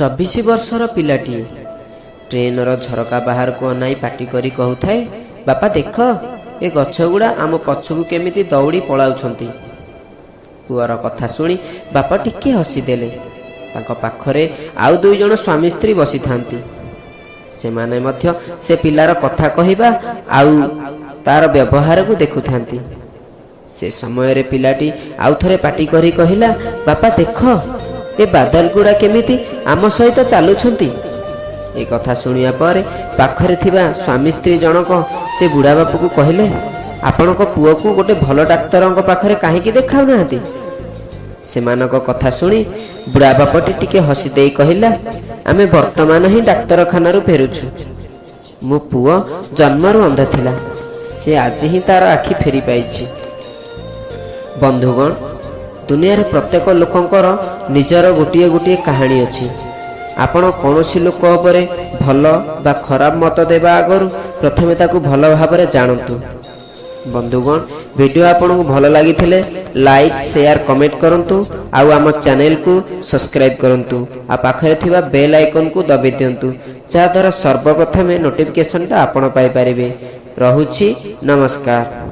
24 वर्षर पिलाटी trainer झरका बाहर को अनाई पाटी करी कहूए, बापा देख ए गछ गुड़ा आम पछकू केमिति दौड़ी पलाउछंती। पुअर कथा शुणी बापा टिके हसीदेले। तांको पाखरे आउ दुई जण स्वामी स्त्री बसी थांती। सेमाने मध्य से पिलार कथा कहिबा आउ तार व्यवहार को देखु थांती। से समय रे पिलाटी आउ थरे पाटी करी कहिला, बापा देख ए बादल गुड़ा केमिति आम सहित चालुछंती। ए कथा शुणिया पर पाखरे थिबा स्वामी स्त्री जनक से बुढ़ा बापू को कहले, आपणक पुओ को गोटे भल डाक्तरंक पाखरे काहेकि देखाउ नाहांती। सेमानक कथा शुणी बुढ़ा बापटी टिके हसी देई कहिला, आमे वर्तमान ही डाक्तरखाना रु फेरुछु। मो पुओ जन्मरु अंध थिला, से आज ही तार आखि फेरी पाइछि। बंधुगण, दुनिया रे प्रत्येक लोकंकर निजर गोटिए गोटिए कहानी अछि। आपण कौनसी लोक उपरे भल बा खराब मत देवा आगरु प्रथमे ताकू भल भाबरे जानतु। बंधुगण, वीडियो आपन को भल लागि थिले लाइक शेयर कमेंट करंतु आउ आम चैनल को सब्सक्राइब करंतु आ पाखरे थिबा बेल आइकन को दबे दियंतु, जा द्वारा सर्वप्रथमे नोटिफिकेशन ता आपण पाई परिबे। रहुछि, नमस्कार।